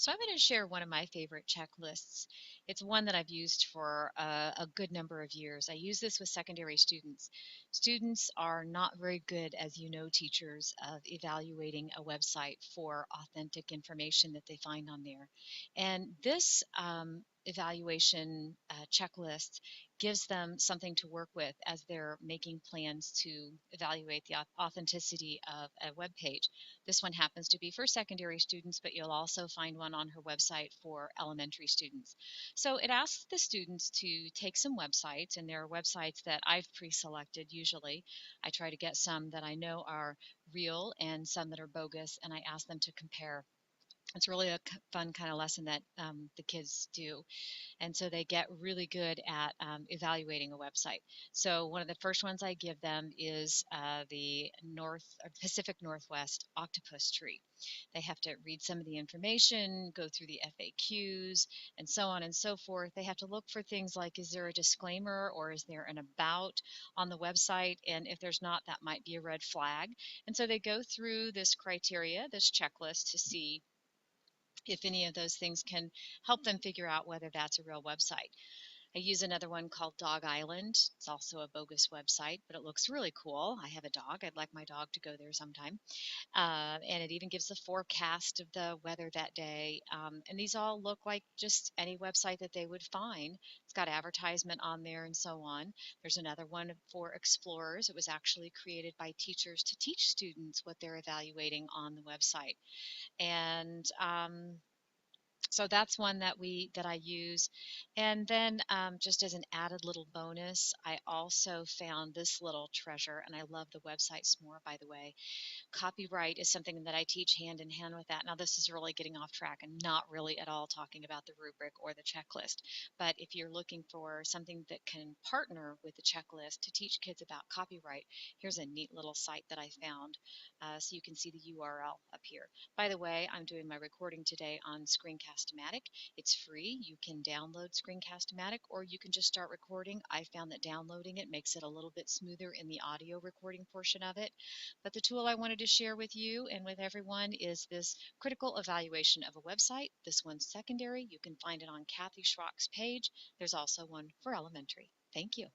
So I'm going to share one of my favorite checklists. It's one that I've used for a good number of years. I use this with secondary students. Students are not very good, as you know, teachers, of evaluating a website for authentic information that they find on there. And this evaluation checklist gives them something to work with as they're making plans to evaluate the authenticity of a web page. This one happens to be for secondary students, but you'll also find one on her website for elementary students. So it asks the students to take some websites, and there are websites that I've pre-selected usually. I try to get some that I know are real and some that are bogus, and I ask them to compare. It's really a fun kind of lesson that the kids do, and so they get really good at evaluating a website. So one of the first ones I give them is the Pacific Northwest octopus tree. They have to read some of the information, go through the FAQs, and so on and so forth. They have to look for things like, is there a disclaimer or is there an about on the website? And if there's not, that might be a red flag. And so they go through this criteria, this checklist, to see if any of those things can help them figure out whether that's a real website. I use another one called Dog Island. It's also a bogus website, but it looks really cool. I have a dog. I'd like my dog to go there sometime. And it even gives the forecast of the weather that day. And these all look like just any website that they would find. It's got advertisement on there and so on. There's another one for explorers. It was actually created by teachers to teach students what they're evaluating on the website. And so that's one that I use. And then just as an added little bonus, I also found this little treasure, and I love the website S'more, by the way. Copyright is something that I teach hand in hand with that. Now, this is really getting off track and not really at all talking about the rubric or the checklist. But if you're looking for something that can partner with the checklist to teach kids about copyright, here's a neat little site that I found. So you can see the URL up here. By the way, I'm doing my recording today on Screencast-O-Matic. It's free. You can download Screencast-O-Matic, or you can just start recording. I found that downloading it makes it a little bit smoother in the audio recording portion of it. But the tool I wanted to share with you and with everyone is this critical evaluation of a website. This one's secondary. You can find it on Kathy Schrock's page. There's also one for elementary. Thank you.